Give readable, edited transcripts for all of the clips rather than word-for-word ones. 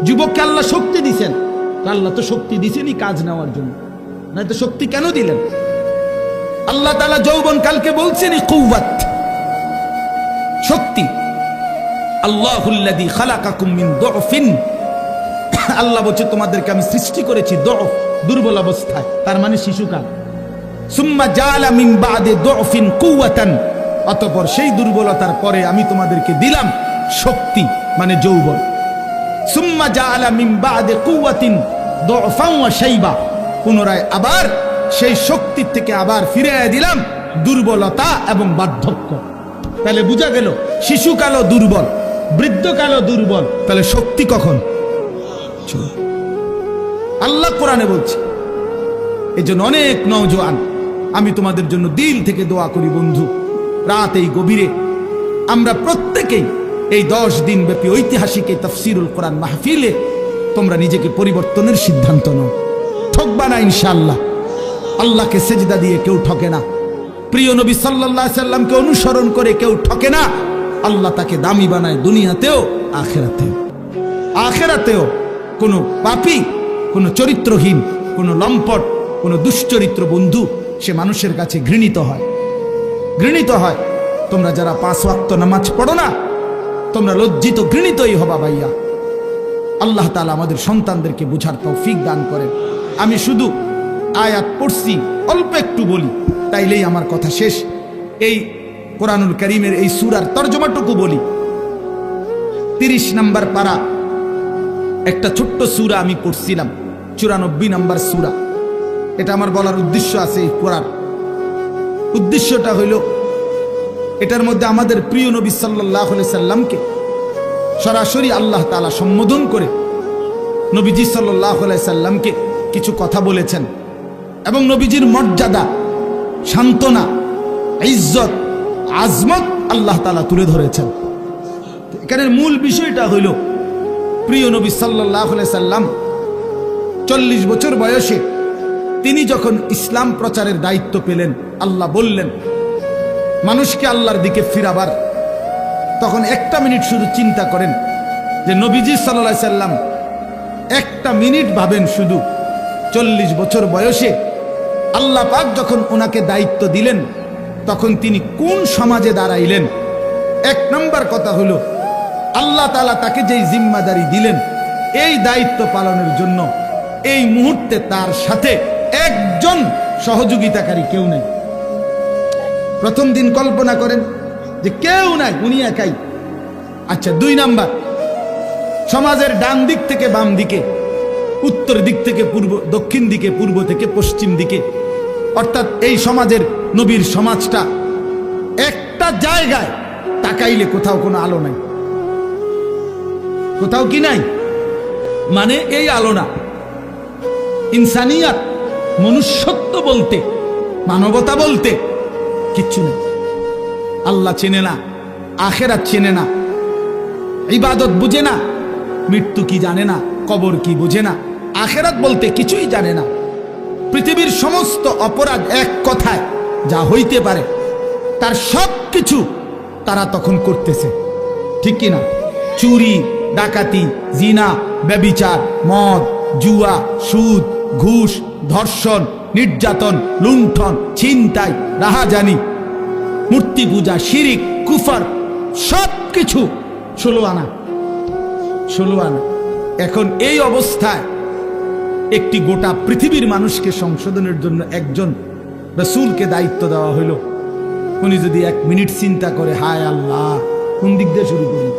যুবককে আল্লাহ শক্তি দিছেন, আল্লাহ তো শক্তি দিছেনই কাজ নেওয়ার জন্য, না তো শক্তি কেন দিলেন? আল্লাহ তাআলা যৌবন কালকে বলছেনই কুওয়াত, শক্তি। আল্লাহুল্লাযী খালাকাকুম মিন দুফিন, আল্লাহ বলছে তোমাদেরকে আমি সৃষ্টি করেছি দুফ, দুর্বল অবস্থায়, তার মানে শিশুকাল। সুম্মা জাআলা মিন বাদি দুফিন কুওয়াতান, অতঃপর সেই দুর্বলতার পরে আমি তোমাদেরকে দিলাম শক্তি, মানে যৌবন। সুম্মা জাআলা মিন বাদি কুওয়াতিন দুফান ওয়া শাইবা, পুনরায় আবার সেই শক্তির থেকে আবার ফিরিয়ে দিলাম দুর্বলতা এবং বার্ধক্য। তাহলে বোঝা গেল শিশুকালও দুর্বল, বৃদ্ধকালও দুর্বল, তাহলে শক্তি কখন? আল্লাহ কোরআনে বলছে। এই জন্য অনেক নওজোয়ান, আমি তোমাদের জন্য দিল থেকে দোয়া করি বন্ধু, রাত এই গভীরে আমরা প্রত্যেকেই এই 10 দিন ব্যাপী ঐতিহাসিক এই তাফসীরুল কোরআন মাহফিলে তোমরা নিজেকে পরিবর্তনের সিদ্ধান্ত নাও। ঠকবা না ইনশাআল্লাহ। আল্লাহকে সেজদা দিয়ে কেউ ঠকে না, প্রিয় নবী সাল্লাল্লাহু আলাইহি সাল্লামকে অনুসরণ করে কেউ ঠকে না। আল্লাহ তাকে দামি বানায় দুনিয়াতেও আখিরাতেও। আখিরাতেও কোনো পাপী, কোনো চরিত্রহীন, কোনো লম্পট, কোনো দুশ্চরিত্র বন্ধু সে মানুষের কাছে ঘৃণিত হয়, ঘৃণিত হয়। তোমরা যারা 5 ওয়াক্ত নামাজ পড়ো না, তোমরা লজ্জিত ঘৃণিতই হবা ভাইয়া। আল্লাহ তাআলা আমাদের সন্তানদেরকে বুঝার তৌফিক দান করেন। আমি শুধু আয়াত পড়ছি, অল্প একটু বলি, তাইলেই আমার কথা শেষ। এই কোরআনুল কারীমের এই সূরার তরজমাটুকু বলি। 30 নম্বর পারা একটা ছোট্ট সূরা আমি পড়ছিলাম, 94 নম্বর সূরা। এটা আমার বলার উদ্দেশ্য আছে, এই পড়ার উদ্দেশ্যটা হইল এটার মধ্যে আমাদের প্রিয় নবী সাল্লাল্লাহু আলাইহি সাল্লামকে সরাসরি আল্লাহ তাআলা সম্বোধন করে নবীজি সাল্লাল্লাহু আলাইহি সাল্লামকে কিছু কথা বলেছেন এবং নবীজির মর্যাদা, সান্ত্বনা, ইজ্জত, আজমত আল্লাহ তাআলা তুলে ধরেছেন। এখানের মূল বিষয়টা হইল প্রিয় নবী সাল্লাল্লাহু আলাইহি সাল্লাম 40 বছর বয়সে তিনি যখন ইসলাম প্রচারের দায়িত্ব পেলেন, আল্লাহ বললেন মানুষকে আল্লাহর দিকে ফিরাবার, তখন একটা মিনিট শুধু চিন্তা করেন যে নবীজি সাল্লাল্লাহু আলাইহি সাল্লাম একটা মিনিট ভাবেন, শুধু 40 বছর বয়সে আল্লাহ পাক যখন ওনাকে দায়িত্ব দিলেন তখন তিনি কোন সমাজে দাঁড়াইলেন। 1 নম্বর কথা হলো আল্লাহ তাআলা তাকে যেই জিম্মাদারি দিলেন এই দায়িত্ব পালনের জন্য এই মুহূর্তে তার সাথে একজন সহযোগিতাকারী কেউ নাই। প্রথম দিন কল্পনা করেন যে কেউ নাই, উনি একাই। আচ্ছা, 2 নাম্বার, সমাজের ডান দিক থেকে বাম দিকে, উত্তর দিক থেকে পূর্ব, দক্ষিণ দিকে, পূর্ব থেকে পশ্চিম দিকে, অর্থাৎ এই সমাজের নবীর সমাজটা একটা জায়গায় তাকাইলে কোথাও কোনো আলো নাই, কোথাও কি নাই, মানে এই আলো না। ইনসানিয়াত, মনুষ্যত্ব বলতে, মানবতা বলতে কিচ্ছু নেই। আল্লাহ চেনে না, আখিরাত চেনে না, ইবাদত বুঝে না, মৃত্যু কি জানে না, কবর কি বুঝে না, আখিরাত বলতে কিছুই জানে না। পৃথিবীর সমস্ত অপরাধ এক কথায় যা হইতে পারে তার সব কিছু তারা তখন করতেছে, ঠিক কিনা? চুরি, ডাকাতি, জিনা, ব্যভিচার, মদ, জুয়া, সুদ, ঘুষ, ধর্ষণ, নির্যাতন, লুণ্ঠন, ছিনতাই, রাহাজানি, মূর্তি পূজা, শিরিক, কুফর, সব কিছু 16 আনা। এখন এই অবস্থায় একটি গোটা পৃথিবীর মানুষকে সংশোধনের জন্য একজন রাসূলকে দায়িত্ব দেওয়া হইল। উনি যদি 1 মিনিট চিন্তা করে, হায় আল্লাহ, কোন দিক দিয়ে শুরু করবো,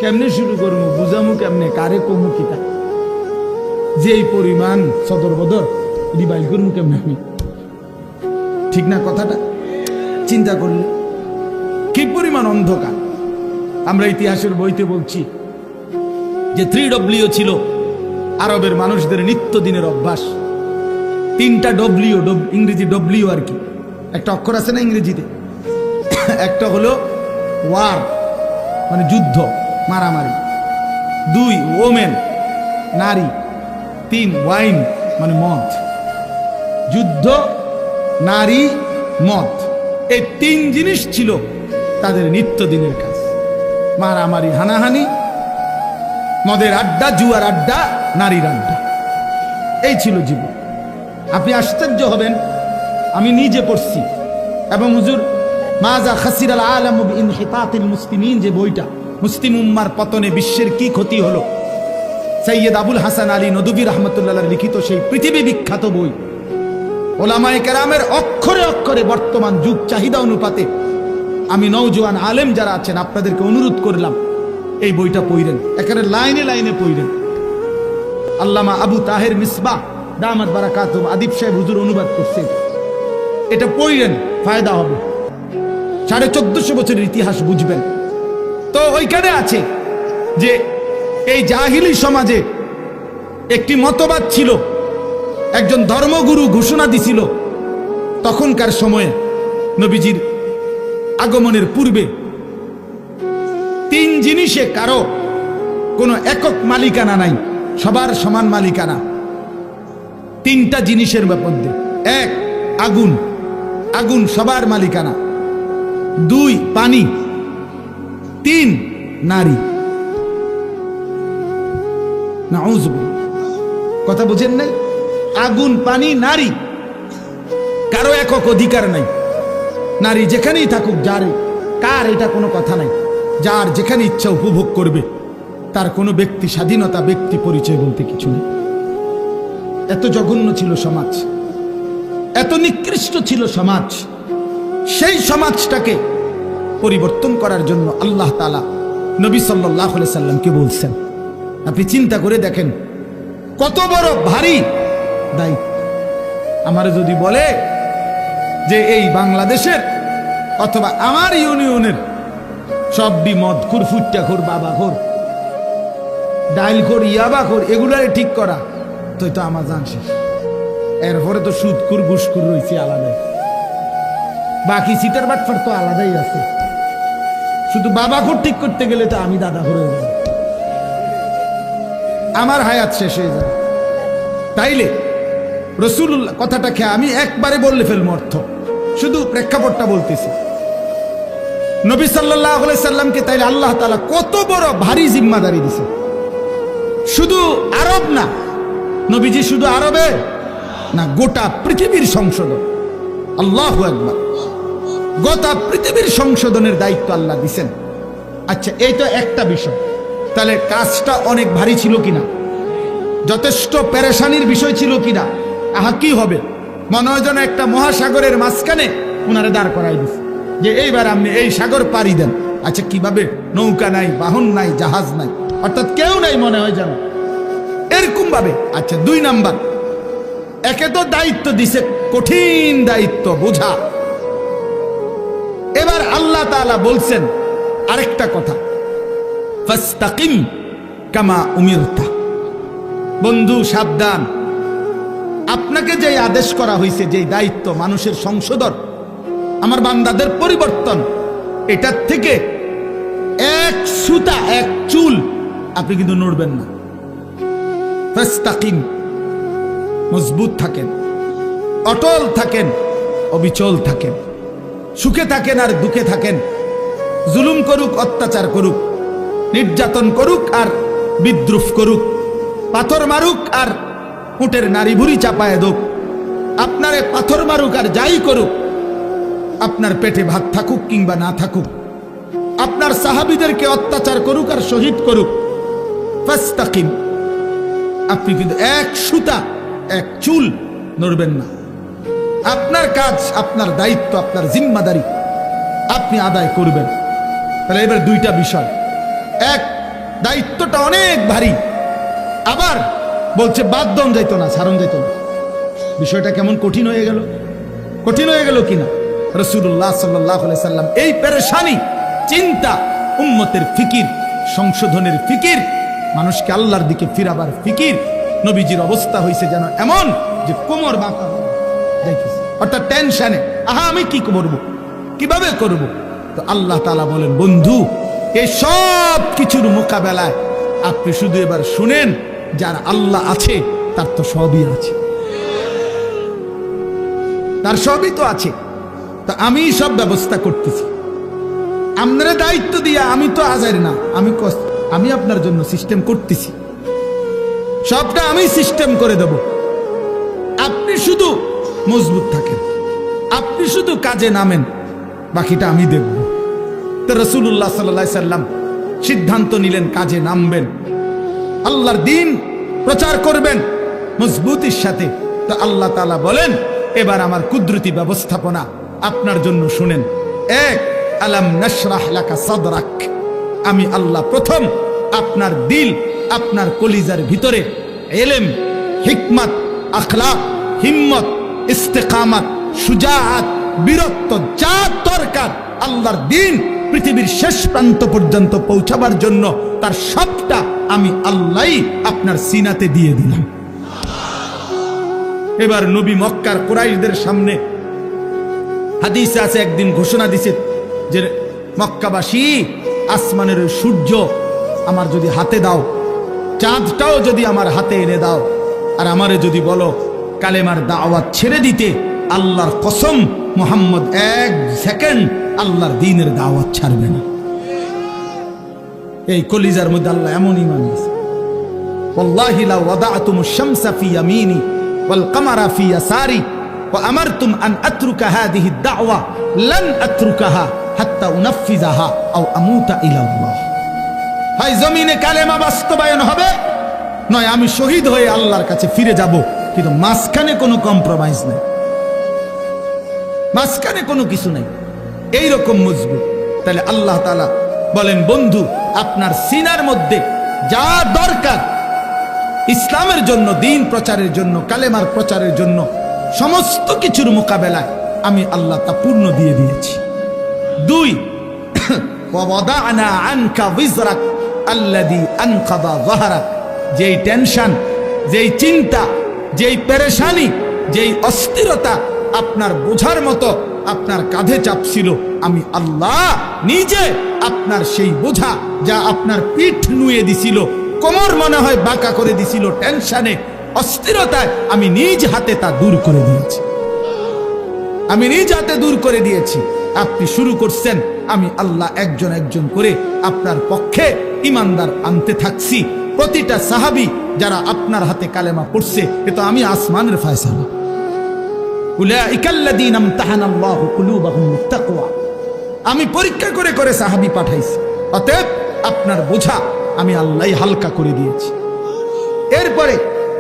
কেমনে শুরু করবো, বুঝামু কেমনে, কারে কমু, কি তা, যে এই পরিমাণ সদর বদর রিবাইল করবো কেমনে আমি, ঠিক না কথাটা? চিন্তা করলে কি পরিমাণ অন্ধকার। আমরা ইতিহাসের বইতে বলছি যে 3W ছিল আরবের মানুষদের নিত্যদিনের অভ্যাস। 3টা W, ইংরেজি W আর কি, একটা অক্ষর আছে না ইংরেজিতে, একটা হলো ওয়ার মানে যুদ্ধ, মারামারি, 2 ওমেন নারী, 3 ওয়াইন মানে মদ। যুদ্ধ, নারী, মদ, এই 3 জিনিস ছিল তাদের নিত্যদিনের কাজ। মারামারি, হানাহানি, মদের আড্ডা, জুয়ার আড্ডা, নারীর আড্ডা, এই ছিল জীবন। আপনি আশ্চর্য হবেন, আমি নিজে পড়ছি এবং হুজুর মাজা খাসিরাল আলাম বিইনহিতাতিল মুসলিমিন যে বইটা, মুসলিম উম্মার পতনে বিশ্বের কি ক্ষতি হলো, সৈয়দ আবুল হাসান আলী নদভী রাহমাতুল্লাহ লিখিত সেই পৃথিবী বিখ্যাত বই, ওলামায়ে কেরামের অক্ষরে অক্ষরে বর্তমান যুগ চাহিদা অনুপাতে আমি নওজোয়ান আলেম যারা আছেন আপনাদেরকে অনুরোধ করলাম এই বইটা পড়েন, এখানে লাইনে লাইনে পড়েন। আল্লামা আবু তাহের মিসবাহ দামাত বারাকাতুহু আদিব সাহেব হুজুর অনুবাদ করছে, এটা পড়েন, ফায়দা হবে। 1450 বছরের ইতিহাস বুঝবেন। তো ওইখানে আছে যে এই জাহিলি সমাজে একটি মতবাদ ছিল, একজন ধর্মগুরু ঘোষণা দিছিল তখনকার সময়ে নবীজির আগমনের পূর্বে 3 জিনিসে কারো কোনো একক মালিকানা নাই, সবার সমান মালিকানা। 3টা জিনিসের মধ্যে, 1 আগুন, আগুন সবার মালিকানা, 2 পানি, 3 নারী। নাউযুবিল্লাহ, কথা বুঝেন নাই? আগুন, পানি, নারী, কারো একক অধিকার নাই। নারী যেখানেই থাকুক, যার কার এটা কোনো কথা নাই, যার যেখানে ইচ্ছা উপভোগ করবে, তার কোনো ব্যক্তি স্বাধীনতা, ব্যক্তি পরিচয় বলতে কিছু নেই। এত জঘন্য ছিল সমাজ, এত নিকৃষ্ট ছিল সমাজ। সেই সমাজটাকে পরিবর্তন করার জন্য আল্লাহ তাআলা নবী সাল্লাল্লাহু আলাইহি সাল্লামকে বলছেন। আপনি চিন্তা করে দেখেন কত বড় ভারী দায়িত্ব। আমার যদি বলে যে এই বাংলাদেশের অথবা আমার ইউনিয়নের সবডি মদখোর, ফুট্টাখোর, বাবাখোর, ডাইলখোর, ইয়াবাখোর, এগুলারে ঠিক করা, তো আমার জান শেষ। এরপরে তো সুদখোর, ঘুষখোর রয়েছে আলাদাই, বাকি সিটার বাটফার তো আলাদাই আছে। শুধু বাবাখোর ঠিক করতে গেলে তো আমি দাদাখোর হয়ে যাব, আমার হায়াত শেষ হয়ে যাবে। তাইলে রাসূলুল্লাহ কথাটা খেয়ে আমি একবারে বললে ফেলবো অর্থ, শুধু প্রেক্ষাপটটা বলতেছি। নবী সাল্লাল্লাহু আলাইহি সাল্লামকে তাইলে আল্লাহ তাআলা কত বড় ভারী জিম্মাদারি দিছে। শুধু আরব না, নবীজি শুধু আরবে না, গোটা পৃথিবীর সংশোধন। আল্লাহু আকবার, গোটা পৃথিবীর সংশোধনের দায়িত্ব আল্লাহ দিছেন। আচ্ছা, এই তো একটা বিষয়, তাহলে কাজটা অনেক ভারী ছিল কিনা, যথেষ্ট পেরেশানির বিষয় ছিল কিনা? আহা, কি হবে, মনে হয় যেন একটা মহাসাগরের মাঝখানে ওনারে দাঁড় করাই দিছে যে এইবার আপনি এই সাগর পাড়ি দেন। আচ্ছা, কিভাবে? নৌকা নাই, বাহন নাই, জাহাজ নাই, অর্থাৎ কেউ নাই, মনে হয় যেন এরকম ভাবে। আচ্ছা, 2 নাম্বার, একে তো দায়িত্ব দিছে, কঠিন দায়িত্ব বোঝা। এবার আল্লাহ তাআলা বলছেন আরেকটা কথা, ফাস্তাকিম কামা উমিরতা। বন্ধু সাবধান, আপনাকে যে আদেশ করা হয়েছে, যে দায়িত্ব মানুষের সংশোধন, আমার বান্দাদের পরিবর্তন, এটার থেকে এক সুতা, এক চুল আপনি কিন্তু নড়বেন না। ফাস্তাকিম, মজবুত থাকেন, অটল থাকেন, অবিচল থাকেন, সুখে থাকেন আর দুঃখে থাকেন, জুলুম করুক, অত্যাচার করুক, নির্যাতন করুক আর বিদ্রুপ করুক, পাথর মারুক আর উটের নারী ভুড়ি চাপায় দোক, আপনারে পাথর মারুক আর যাই করুক, আপনার পেটে ভাত থাকুক কিংবা না থাকুক, আপনার সাহাবীদেরকে অত্যাচার করুক আর শহীদ করুক, ফাস্তাকিম, আপনি কিন্তু এক সুতা, এক চুল নড়বেন না। আপনার কাজ, আপনার দায়িত্ব, আপনার জিম্মাদারি আপনি আদায় করবেন। তাহলে এবার 2টা বিষয়, এক, দায়িত্বটা অনেক ভারী, আবার বলছে বাদ দন যাইতো না, সারণ যাইতো না। বিষয়টা কেমন কঠিন হয়ে গেল, কঠিন হয়ে গেল কিনা? রাসূলুল্লাহ সাল্লাল্লাহু আলাইহি সাল্লাম এই পেরেশানি, চিন্তা, উম্মতের ফিকির, সংশোধনের ফিকির, মানুষকে আল্লাহর দিকে ফিরাবার ফিকির, নবীজির অবস্থা হয়েছে যেন এমন যে কোমর বাঁকা যাইতেছে, অর্থাৎ টেনশনে, আহা আমি কি করব, কিভাবে করব? তো আল্লাহ তাআলা বলেন, বন্ধু এই সব কিছুর মোকাবেলায় আপনি শুধু এবার শুনেন, যার আল্লাহ আছে তার তো সবই আছে, তার সবই তো আছে, তা আমি সব ব্যবস্থা করতেছি। আপনারা দায়িত্ব দিয়া আমি তো আজাইর না, আমি আপনার জন্য সিস্টেম করতেছি, সবটা আমি সিস্টেম করে দেব। আপনি শুধু মজবুত থাকেন, আপনি শুধু কাজে নামেন, বাকিটা আমি দেখব। তো রাসূলুল্লাহ সাল্লাল্লাহু আলাইহি সাল্লাম সিদ্ধান্ত নিলেন কাজে নামবেন, আল্লাহর দ্বীন প্রচার করবেন মজবুতির সাথে। তো আল্লাহ তাআলা বলেন, এবার আমার কুদরতি ব্যবস্থাপনা আপনার জন্য শুনেন। এক, আলাম নাশরাহ লাকা সাদরাক, আমি আল্লাহ প্রথম আপনার দিল, আপনার কলিজার ভিতরে ইলম, হিকমত, আখলাক, হিম্মত, ইস্তেকামত, শুজাআত, বীরত্ব, যা দরকার আল্লাহর দ্বীন পৃথিবীর শেষ প্রান্ত পর্যন্ত পৌঁছাবার জন্য, তার সবটা আমি আল্লাহই আপনার সিনাতে দিয়ে দিলাম। এবার নবী মক্কার কুরাইশদের সামনে, হাদিসে আছে, একদিন ঘোষণা দিছে যে মক্কাবাসী, আসমানের ওই সূর্য আমার যদি হাতে দাও, চাঁদটাও যদি আমার হাতে এনে দাও, আর আমারে যদি বলো কালেমার দাওয়াত ছেড়ে দিতে, আল্লাহর কসম মুহাম্মদ এক সেকেন্ড আল্লাহর দ্বীনের দাওয়াত ছাড়বে না। এই কলিজার মধ্যে আল্লাহ এমন ঈমান দিয়েছে, ওয়াল্লাহি লা ওয়াদাতুমুশ শামসা ফি ইয়ামিনি ওয়াল কামারা ফি ইয়াসারি ওয়া আমারতুম আন আতরুকা হাদিহি দাওয়া লান আতরুকাহা হাত্তা উনাফিজাহা আও আমুতা ইলাল্লাহ। হয় জমিনে কালেমা বাস্তবায়ন হবে, নয় আমি শহীদ হয়ে আল্লাহর কাছে ফিরে যাব, কিন্তু মাঝখানে কোনো কম্প্রোমাইজ নেই, মাঝখানে কোনো কিছু নেই, এইরকম মজবুত। তাহলে আল্লাহ তাআলা বলেন, বন্ধু আপনার সিনার মধ্যে যা দরকার ইসলামের জন্য, দ্বীন প্রচারের জন্য, কালেমার প্রচারের জন্য, সমস্ত কিছুর মোকাবেলায় আমি আল্লাহ তা পূর্ণ দিয়ে দিয়েছি। দুই, ওয়াদানা আনকা বিজরাক আল্লাযী আনকাযা যাহরাক, যেই টেনশন, যেই চিন্তা, যেই পেরেশানি, যেই অস্থিরতা আপনার বোঝার মতো আপনার কাঁধে চাপছিল, আমি আল্লাহ নিজে আপনার সেই বোঝা, যা আপনার পিঠ নুয়ে দিছিল, কোমর মনে হয় বাঁকা করে দিছিল টেনশনে, অস্থিরতায়, আমি নিজ হাতে তা দূর করে দিয়েছি, আমি নিজ হাতে দূর করে দিয়েছি। আপনি শুরু করছেন, আমি আল্লাহ একজন একজন করে আপনার পক্ষে ইমানদার আনতে থাকছি। প্রতিটা সাহাবী যারা আপনার হাতে কালেমা পড়ছে, এ তো আমি আসমানের ফয়সালা। উলাইকাল্লাযীনা ইমতাহানাল্লাহু কুলুবাহুম লিত্তাকওয়া, আমি পরীক্ষা করে করে সাহাবী পাঠাইছি, অতএব আপনার বোঝা আমি আল্লাহই হালকা করে দিয়েছি। এরপরে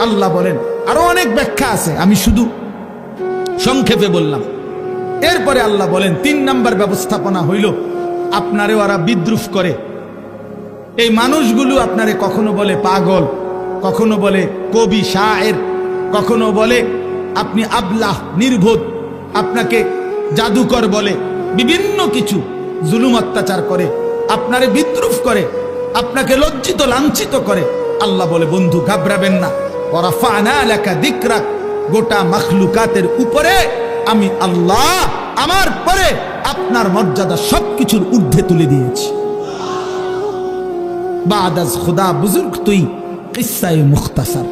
আল্লাহ বলেন, আরো অনেক ব্যাখ্যা আছে, আমি শুধু সংক্ষেপে বললাম। এরপরে আল্লাহ বলেন, 3 নাম্বার ব্যবস্থাপনা হইল, আপনারে ওরা বিদ্রুপ করে, এই মানুষগুলো আপনারে কখনো বলে পাগল, কখনো বলে কবি শায়ের, কখনো বলে আপনি আবলাহ, নির্বোধ, আপনাকে জাদুকর বলে, বিভিন্ন কিছু জুলুম অত্যাচার করে, আপনারে বিদ্রুপ করে, আপনাকে লজ্জিত লাঞ্ছিত করে। আল্লাহ বলে, বন্ধু ঘাবড়াবেন না, ওয়ারাফা'না লাকা যিকরাক, গোটা মাখলুকাতের উপরে আমি আল্লাহ আমার পরে আপনার মর্যাদা সবকিছুর ঊর্ধ্বে তুলে দিয়েছি। বাদাজ খুদা বুজুর্গ তুই কিসসায়ে মুখতাসার,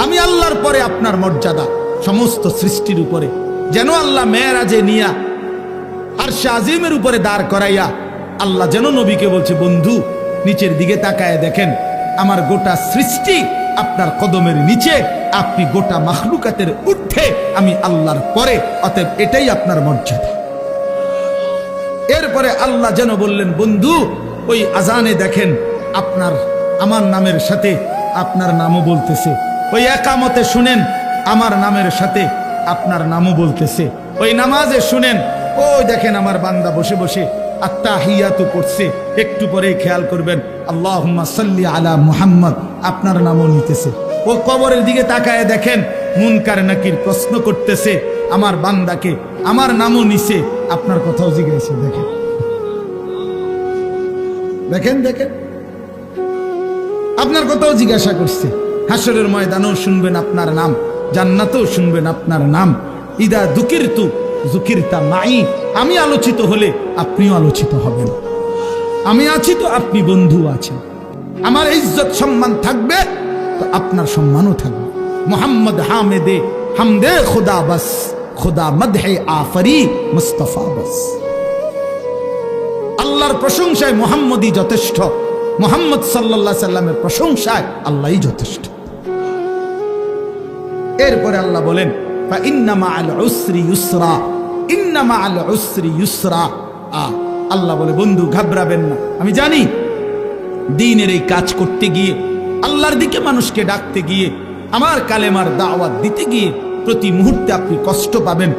আমি আল্লাহর পরে আপনার মর্যাদা সমস্ত সৃষ্টির উপরে। যেন আল্লাহ মেরাজে নিয়া আরশে আজিমের উপরে দাঁড় করাইয়া আল্লাহ যেন নবীকে বলছে, বন্ধু নিচের দিকে তাকায় দেখেন, আমার গোটা সৃষ্টি আপনার কদমের নিচে, আপনি গোটা মাখলুকাতের ঊর্ধ্বে, আমি আল্লাহর পরে, অতএব এটাই আপনার মর্যাদা। এরপরে আল্লাহ যেন বললেন, বন্ধু ওই আজানে দেখেন আপনার আমার নামের সাথে আপনার নামও বলতেছে, ওই একামতে শুনেন আমার নামের সাথে আপনার নামও বলতেছে, ওই নামাজে শুনেন, ওই দেখেন আমার বান্দা বসে বসে আত্তাহিয়াতু পড়ছে, একটু পরেই খেয়াল করবেন আল্লাহুম্মা সাল্লি আলা মুহাম্মদ, আপনার নামও নিতেছে। ও কবরের দিকে তাকায় দেখেন মুনকার নাকির প্রশ্ন করতেছে আমার বান্দাকে, আমার নামও নিছে, আপনার কথাও জিজ্ঞাসা। দেখেন দেখেন দেখেন আপনার কথাও জিজ্ঞাসা করছে। হাসরের ময়দানেও শুনবেন আপনার নাম, জান্নাতেও শুনবেন আপনার নাম। ইদা যুকিরতু যুকিরতা মাই, আমি আলোচিত হলে আপনিও আলোচিত হবেন। আমি আছি তো আপনি বন্ধু আছেন, আমার ইজ্জত সম্মান থাকবে তো আপনার সম্মানও থাকবে। মুহাম্মদ হামেদে হামদে খুদা বাস, খুদা মদহে আফরি মুস্তাফা বাস। আল্লাহর প্রশংসায় মুহাম্মদই যথেষ্ট, মুহাম্মদ সাল্লাল্লাহু আলাইহি সাল্লামের প্রশংসায় আল্লাহই যথেষ্ট। এরপরে আল্লাহ বলেন ফা ইন্না মাআল উসরি ইউসরা, ইন্না মাআল উসরি ইউসরা। আল্লাহ বলে বন্ধু ঘাবড়াবেন না, আমি জানি দ্বীনের এই কাজ করতে গিয়ে, আল্লাহর দিকে মানুষকে ডাকতে গিয়ে, আমার কালেমার দাওয়াত দিতে গিয়ে প্রতি মুহূর্তে আপনি কষ্ট পাবেন,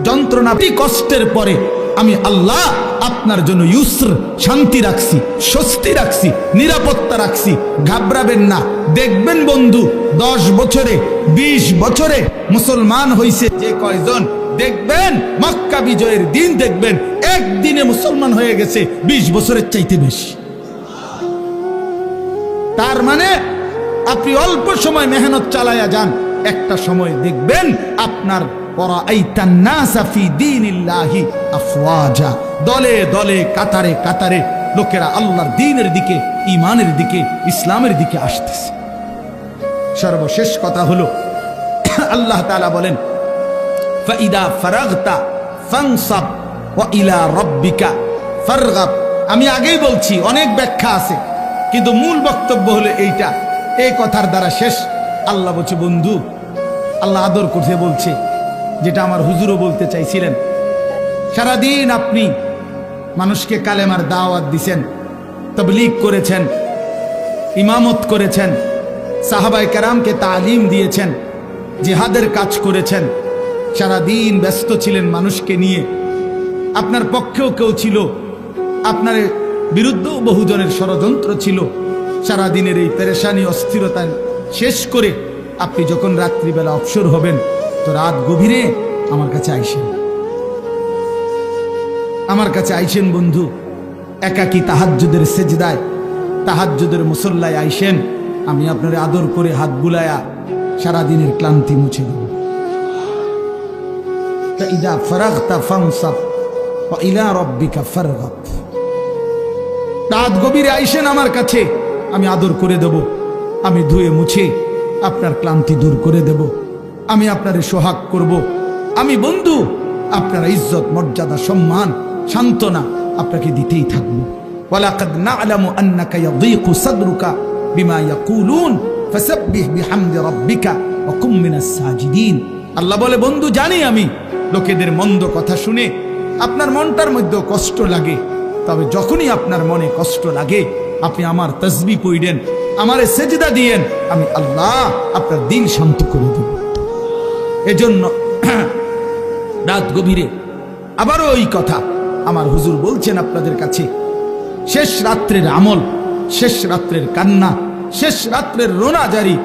যন্ত্রণা। কষ্টের পরে আমি আল্লাহ আপনার জন্য ইউসর, শান্তি রাখছি, স্বস্তি রাখছি, নিরাপত্তা রাখছি। ঘাবড়াবেন না। দেখবেন বন্ধু 10 বছরে 20 বছরে মুসলমান হইছে যে কয়জন, দেখবেন মক্কা বিজয়ের দিন দেখবেন একদিনে মুসলমান হয়ে গেছে 20 বছরের চাইতে বেশি। তার মানে আপনি অল্প সময় মেহনত চালায়া যান, একটা সময় দেখবেন আপনার দলে দলে কাতারে কাতারে লোকেরা আল্লাহর দ্বীনের দিকে, ঈমানের দিকে, ইসলামের দিকে আসতেছে। সর্বশেষ কথা হলো আল্লাহ তাআলা বলেন ফাইদা ফারাগতা ফানসাব ওয়া ইলা রাব্বিকা ফারগাব। আমি আগেই বলছি, অনেক ব্যাখ্যা আছে, কিন্তু মূল বক্তব্য হলো এইটা। এই কথার দ্বারা শেষ। আল্লাহ বলছে বন্ধু, আল্লাহ আদর করতে বলছে, যেটা আমার হুজুরও বলতে চাইছিলেন। সারাদিন আপনি মানুষকে কালেমার দাওয়াত দিছেন, তাবলীগ করেছেন, ইমামত করেছেন, সাহাবায়ে কেরামকে তালিম দিয়েছেন, জিহাদের কাজ করেছেন, সারাদিন ব্যস্ত ছিলেন মানুষকে নিয়ে। আপনার পক্ষেও কেউ ছিল, আপনার বিরুদ্ধেও বহুজনের ষড়যন্ত্র ছিল। সারাদিনের এই পেরেশানি, অস্থিরতা শেষ করে আপনি যখন রাত্রিবেলা অবসর হবেন, তো রাত গভীরে আমার কাছে আইসেন, আমার কাছে আইসেন বন্ধু। একাকী তাহাজ্জুদের সেজদায়, তাহাজ্জুদের মুসল্লায় আইসেন। আমি আপনার আদর করে হাত বুলায়া সারাদিনের ক্লান্তি মুছে দেব। ইদা ফারাগতা ফানসাব ওয়া ইলা রাব্বিকা ফারগাব। রাত গভীরে আইসেন আমার কাছে, আমি আদর করে দেব, আমি ধুয়ে মুছে আপনার ক্লান্তি দূর করে দেব, আমি আপনারে সোহাগ করব। আমি বন্ধু আপনার ইজ্জত, মর্যাদা, সম্মান, সান্ত্বনা আপনাকে দিতেই থাকবো। ওয়ালাকাদ না'লামু আন্নাকা ইয়াযীকু সাদরুকা বিমা ইয়াকুলুন ফাসাব্বিহ বিহামদি রাব্বিকা ওয়া কুম মিনাস সাজিদিন। আল্লাহ বলে বন্ধু জানি আমি লোকেদের মন্দ কথা শুনে আপনার মনটার মধ্যে কষ্ট লাগে, তবে যখনই আপনার মনে কষ্ট লাগে আপনি আমার তাসবিহ পড়েন, আমারে সেজদা দিয়েন, আমি আল্লাহ আপনার দিল শান্ত করে দেব। এজন্য রাত গভীরে আবারও ওই কথা আমার হুজুর বলছেন আপনাদের কাছে, শেষ রাত্রের আমল, শেষ রাত্রের কান্না, শেষ রাত্রের রোনা জারি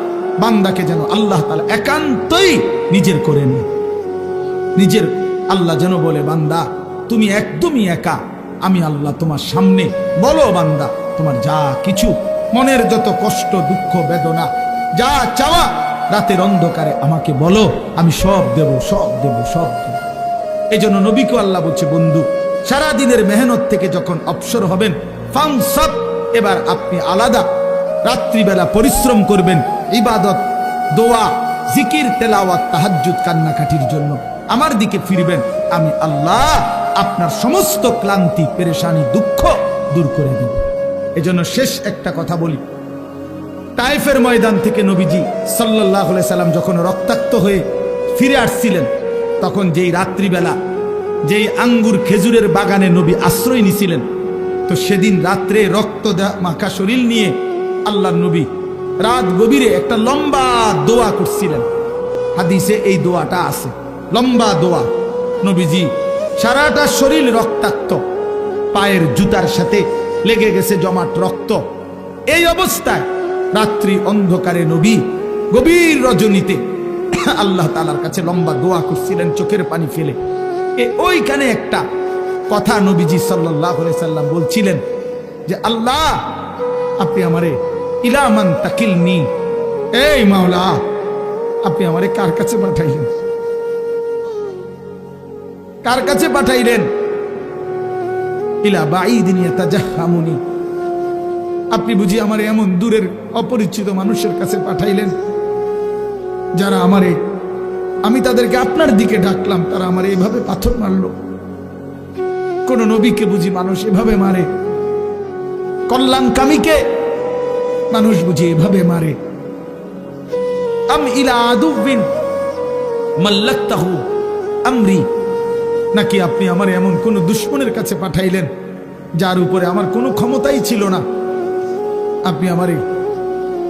বান্দাকে যেন আল্লাহ তাআলা একান্তই নিজের করে নেন। নিজের আল্লাহ যেন বলে বান্দা তুমি একদমই একা, আমি আল্লাহ তোমার সামনে। বলো বান্দা তোমার যা কিছু মনের যত কষ্ট, দুঃখ, বেদনা, যা চাওয়া রাতের অন্ধকারে আমাকে বলো, আমি সব দেব, সব দেব, সব দেব। এই জন্য নবীকে আল্লাহ বলছে বন্ধু সারাদিনের মেহনত থেকে যখন অবসর হবেন ফানসাব, এবার আপনি আলাদা রাত্রিবেলা পরিশ্রম করবেন, ইবাদত, দোয়া, জিকির, তেলাওয়াত, তাহাজ্জুদ, কান্নাকাটির জন্য আমার দিকে ফিরবেন। আমি আল্লাহ আপনার সমস্ত ক্লান্তি, পেরেশানি, দুঃখ দূর করে দেব। এজন্য শেষ একটা কথা বলি, তায়েফের ময়দান থেকে নবীজি সাল্লাল্লাহু আলাইহি সাল্লাম যখন রক্তাক্ত হয়ে ফিরে আসছিলেন, তখন যেই রাত্রিবেলা যেই আঙ্গুর খেজুরের বাগানে নবী আশ্রয় নিছিলেন, তো সেদিন রাত্রে রক্ত মাখা শরীর নিয়ে আল্লাহর নবী রাত গভীরে একটা লম্বা দোয়া করছিলেন। হাদিসে এই দোয়াটা আছে, লম্বা দোয়া। নবীজি সারাটা শরীর রক্তাক্ত, পায়ের জুতার সাথে লেগে গেছে জমাট রক্ত। এই অবস্থায় রাত্রি অন্ধকারে নবী গভীর রজনীতে আল্লাহ তাআলার কাছে লম্বা দোয়া করছিলেন চোখের পানি ফেলে। ওইখানে একটা কথা নবীজি সাল্লাল্লাহু আলাইহি সাল্লাম বলছিলেন যে আল্লাহ আপনি আমারে ইলা মান তাকিলনি, এই মাওলা আপনি আমারে কার কাছে পাঠাইলেন, কার কাছে পাঠাইলেন? ইলা বাঈদিন ইয়াতাজাহামুনি, আপনি বুঝি আমারে এমন দূরের অপরিচিত মানুষের কাছে পাঠাইলেন যারা আমারে, আমি তাদেরকে আপনার দিকে ডাকলাম, তারা আমারে এভাবে পাথর মারলো। কোন নবীকে বুঝি মানুষ এভাবে মারে? কল্যাণকামীকে মানুষ বুঝি এভাবে মারে। আম ইলা আদুবিন মাল্লাকতাহু আমরি, নাকি আপনি আমার এমন কোন দুশমনের কাছে পাঠাইলেন যার উপরে আমার কোনো ক্ষমতাই ছিল না, আপনি আমারে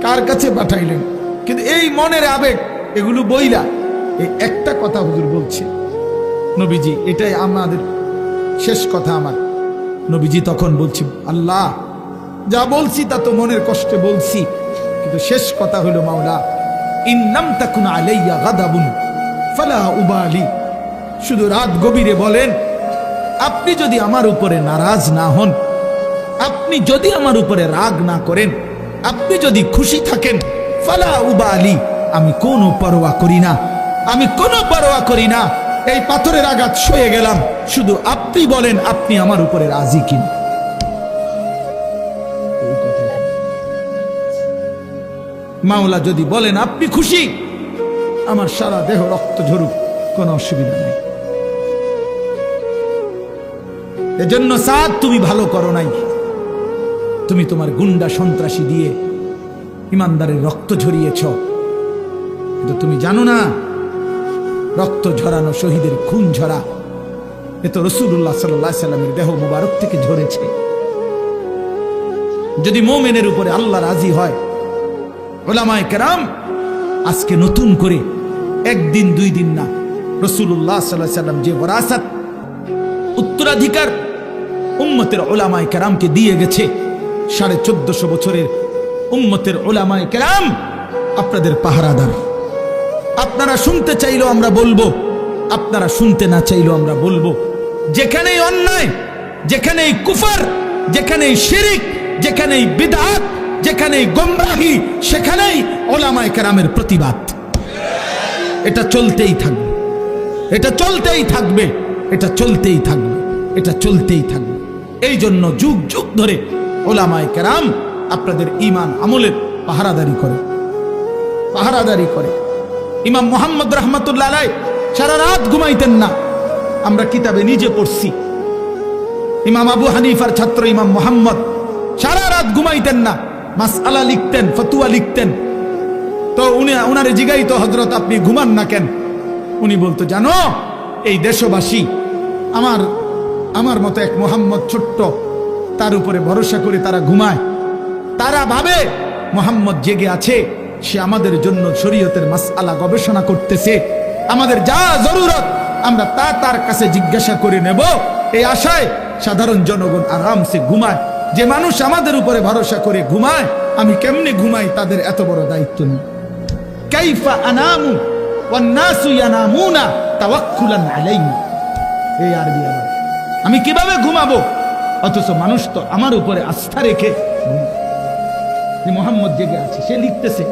কার কাছে পাঠাইলেন? কিন্তু এই মনের আবেগ এগুলো বইলা এই একটা কথা হুজুর বলছে, নবীজি এটাই আমাদের শেষ কথা আমার। নবীজি তখন বলছি, আল্লাহ যা বলছি তা তো মনের কষ্টে বলছি, কিন্তু শেষ কথা হলো মাওলা ইন লাম তাকুন আলাইয়া গাদাবুন ফালা উবালি, শুধু রাত গভীরে বলেন আপনি যদি আমার উপরে নারাজ না হন, আপনি যদি আমার উপরে রাগ না করেন, আপনি যদি খুশি থাকেন, ফালা উবালি, আমি কোনো পরোয়া করি না, আমি কোনো পরোয়া করি না। এই পাথরের আঘাত সয়ে গেলাম, শুধু আপনি বলেন আপনি আমার উপরে রাজি কিনা। মাওলা যদি বলেন আপনি খুশি, আমার সারা দেহ রক্ত ঝরুক, কোনো অসুবিধা নেই। এজন্য সাদ তুমি ভালো করো নাই, তুমি তোমার গুন্ডা সন্ত্রাসী দিয়ে ইমানদারের রক্ত ঝরিয়েছ, কিন্তু তুমি জানো না রক্ত ঝরানো শহীদের খুন ঝরা এ তো রাসূলুল্লাহ সাল্লাল্লাহু আলাইহি সাল্লামের দেহ মুবারক থেকে ঝরেছে। যদি মুমিনের উপরে আল্লাহ রাজি হয়, উলামায়ে কেরাম আজকে নতুন করে একদিন দুই দিন না, রাসূলুল্লাহ সাল্লাল্লাহু আলাইহি সাল্লাম যে ওয়ারাসাত উত্তরাধিকার উম্মতের উলামায়ে কেরামকে দিয়ে গেছে, 1450 বছরের উম্মতের উলামায়ে কেরাম আপনাদের পাহারাদার। আপনারা শুনতে চাইলেও আমরা বলবো, আপনারা শুনতে না চাইলেও আমরা বলবো, যেখানেই অন্যায়, যেখানেই কুফর, যেখানেই শিরিক, যেখানেই বিদআত, যেখানেই গোমরাহি, সেখানেই উলামায়ে কেরামের প্রতিবাদ। এটা চলতেই থাকবে, এটা চলতেই থাকবে, এটা চলতেই থাকবে, এটা চলতেই থাকবে। এই জন্য যুগ যুগ ধরে উলামায়ে কেরাম আপনাদের ঈমান আমলের পাহারাদারি করে, পাহারাদারি করে। ইমাম মুহাম্মদ রাহমাতুল্লাহ আলাইহি সারা রাত ঘুমাইতেন না, আমরা কিতাবে নিজে পড়ছি। ইমাম আবু হানিফার ছাত্র ইমাম মুহাম্মদ সারা রাত ঘুমাইতেন না, মাসআলা লিখতেন, ফতোয়া লিখতেন। তো উনারে জিগাইতো, হযরত আপনি ঘুমান না কেন? উনি বলতো, জানো এই দেশবাসী আমার মতো এক মুহাম্মদ ছোট্ট, তার উপরে ভরসা করে তারা ঘুমায়, তারা ভাবে মুহাম্মদ জেগে আছে, সে আমাদের জন্য শরীয়তের মাসআলা গবেষণা করতেছে, আমাদের যা জরুরত আমরা তা তার কাছে জিজ্ঞাসা করে নেব, এই আশায় সাধারণ জনগণ আরামসে ঘুমায়। যে মানুষ আমাদের উপরে ভরসা করে ঘুমায়, আমি কেমনে ঘুমাই তাদের এত বড় দায়িত্ব নেই। কাইফা আনামু ওয়ান নাসু ইয়ানামুনা তাওয়াক্কুলান আলাইনা, এই আরবি আমার, আমি কিভাবে ঘুমাবো অথচ মানুষ তো আমার উপরে আস্থা রেখে যে মুহাম্মদ জেগে আছে, সে লিখতেছে,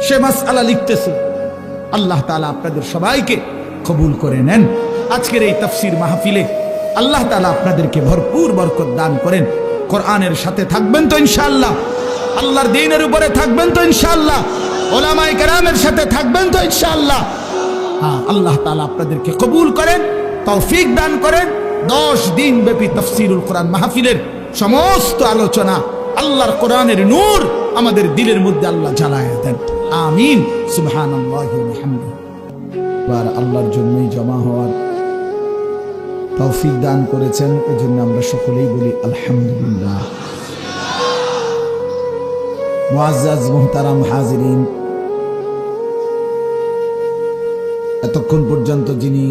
সে মাসআলা লিখতেছে। আল্লাহ তাআলা আপনাদের সবাইকে কবুল করে নেন। আজকের এই তাফসীর মাহফিলে আল্লাহ তাআলা আপনাদেরকে ভরপুর বরকত দান করেন। কোরআনের সাথে থাকবেন তো ইনশাআল্লাহ, আল্লাহর দ্বীনের উপরে থাকবেন তো ইনশাআল্লাহ, উলামায়ে কেরামের সাথে থাকবেন তো ইনশাআল্লাহ। হ্যাঁ, আল্লাহ তাআলা আপনাদেরকে কবুল করেন, তৌফিক দান করেন। 10 দিন ব্যাপী তাফসীরুল কোরআন মাহফিলের সমস্ত আলোচনা আল্লাহর কোরআনের নূর আমাদের দিলের মধ্যে আল্লাহ জ্বালায়া দেন, আমিন। সুবহানাল্লাহি ওয়া বিহামদিহি। বার আল্লাহর জন্যই জমা হওয়ার তৌফিক দান করেছেন, এজন্য আমরা সকলেই বলি আলহামদুলিল্লাহ। মুআজ্জাজ মুহতারাম হাজিরিন, এতক্ষণ পর্যন্ত যিনি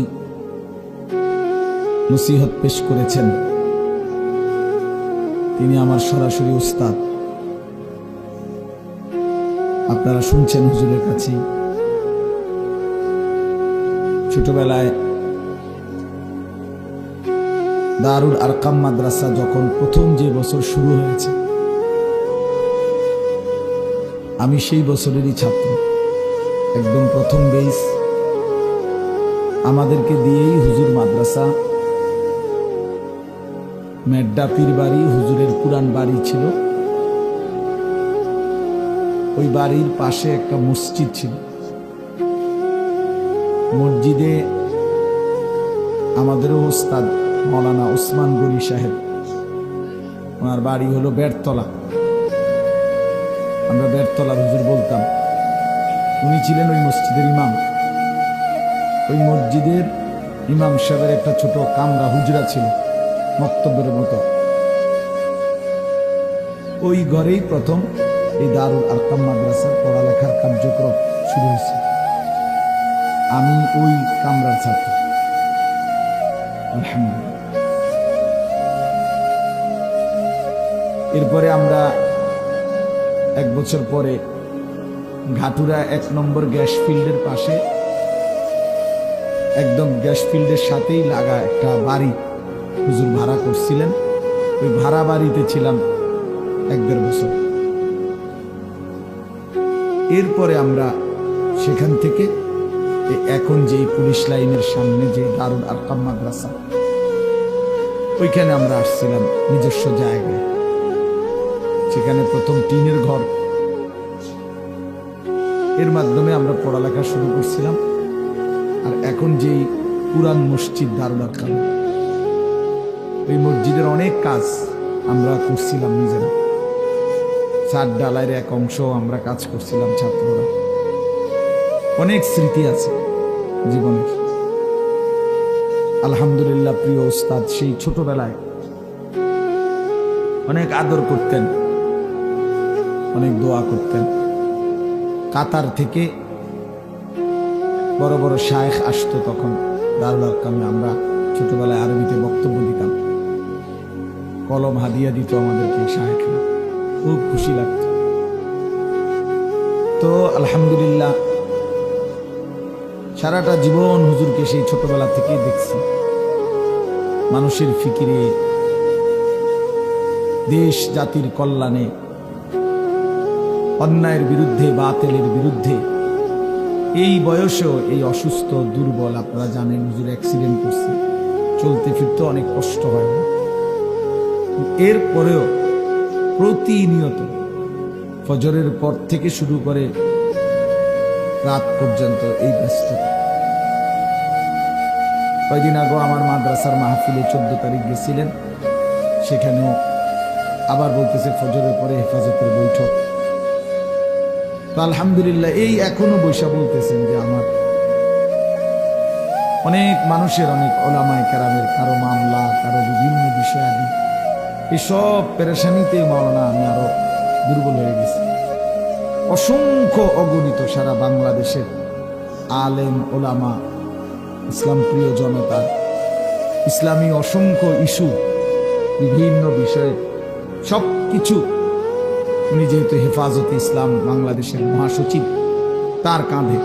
নসিহত পেশ করেছেন তিনি আমার সরাসরি উস্তাদ। আপনারা শুনছেন হুজুরের কাছে। ছোটবেলায় দারুল আরকাম মাদ্রাসা যখন প্রথম যে বছর শুরু হয়েছে, আমি সেই বছরেরই ছাত্র, একদম প্রথম বেস। আমাদেরকে দিয়েই হুজুর মাদ্রাসা, মেড্ডা পীর বাড়ি হুজুরের পুরান বাড়ি ছিল, ওই বাড়ির পাশে একটা মসজিদ ছিল। মসজিদে আমাদেরও ওস্তাদ মাওলানা ওসমান গনি সাহেব ওনার বাড়ি হলো বেড়তলা, আমরা বেড়তলার হুজুর বলতাম। উনি ছিলেন ওই মসজিদের ইমাম। ওই মসজিদের ইমাম সাহেবের একটা ছোট কামরা হুজরা ছিল, মক্তবের মতো। ওই ঘরেই প্রথম এই দারুল আরকাম মাদ্রাসার পড়ালেখার কার্যক্রম শুরু হয়েছে। আমি ওই কামরার ছাত্র, আলহামদুলিল্লাহ। এরপরে আমরা 1 বছর পরে ঘাটুরা 1 নম্বর গ্যাস ফিল্ডের পাশে, একদম গ্যাস ফিল্ডের সাথেই লাগা একটা বাড়ি হুজুর ভাড়া করছিলেন। ওই ভাড়া বাড়িতে ছিলাম 1-1.5 বছর। এরপরে আমরা সেখান থেকে এখন যে পুলিশ লাইনের সামনে যে দারুল আরকাম মাদ্রাসা, ওইখানে আমরা আসছিলাম নিজস্ব জায়গায়। সেখানে প্রথম টিনের ঘর, এর মাধ্যমে আমরা পড়ালেখা শুরু করছিলাম। আর এখন যেই পুরান মসজিদ দারুল আরকাম, ওই মসজিদের অনেক কাজ আমরা করছিলাম নিজেরা। ছাদ ডালাইয়ের এক অংশ আমরা কাজ করছিলাম ছাত্ররা। অনেক স্মৃতি আছে জীবনের, আলহামদুলিল্লাহ। প্রিয় উস্তাদ সেই ছোটবেলায় অনেক আদর করতেন, অনেক দোয়া করতেন। কাতার থেকে বড় বড় শায়েখ আসতো তখন দারুল আরকামে। আমরা ছোটবেলায় আরবিতে বক্তব্য দিতাম, কলম হাদিয়া দিত আমাদেরকে শায়েখরা, খুব খুশি লাগত। তো আলহামদুলিল্লাহ সারাটা জীবন হুজুরকে সেই ছোটবেলা থেকেই দেখছি। মানুষের ফিকিরে, দেশ জাতির কল্যাণে, অন্যায়ের বিরুদ্ধে, বাতিলের বিরুদ্ধে। এই বয়সেও এই অসুস্থ দুর্বল, আপনারা জানেন হুজুর অ্যাক্সিডেন্ট করছে, চলতে ফিরতে অনেক কষ্ট হয়। এরপরেও প্রতিনিয়ত ফজরের পর থেকে শুরু করে রাত পর্যন্ত এই ব্যস্ততা। কয়দিন আগে আমার মাদ্রাসার মাহফিলে 14 তারিখ গেছিলেন, সেখানেও আবার বলতেছে ফজরের পরে হেফাজতের বৈঠক। তো আলহামদুলিল্লাহ এই এখনো বৈশা বলতেছেন যে আমার অনেক মানুষের, অনেক ওলামায়ে কেরামের কারো মামলা, কারো বিভিন্ন বিষয়াদি, এসব পেরেশানিতে মাওলানা আমি আরো দুর্বল হয়ে গেছি। অসংখ্য অগণিত সারা বাংলাদেশের আলেম ওলামা, ইসলাম প্রিয় জনতা, ইসলামী অসংখ্য ইস্যু, বিভিন্ন বিষয়ে সব কিছু উনি যেহেতু হেফাজতে ইসলাম বাংলাদেশের মহাসচিব, তার কাঁধে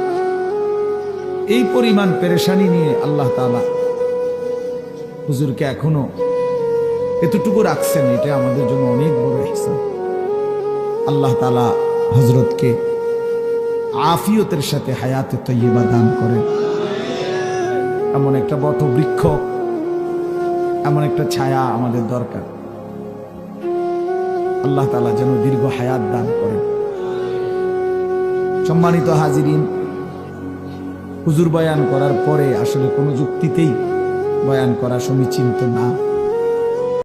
এই পরিমাণ পেরেশানি নিয়ে আল্লাহ তাআলা হুজুরকে এখনো এতটুকু রাখছেন, এটা আমাদের জন্য অনেক বড় ইহসান। আল্লাহ তাআলা হযরতকে আফিয়তের সাথে হায়াতে তয়্যিবা দান করেন। এমন একটা বটবৃক্ষ, এমন একটা ছায়া আমাদের দরকার। আল্লাহ তাআলা যেন দীর্ঘ হায়াত দান করেন। সম্মানিত হাজিরিন, হুজুর বয়ান করার পরে আসলে কোনো যুক্তিতেই বয়ান করা সমীচীন তো না।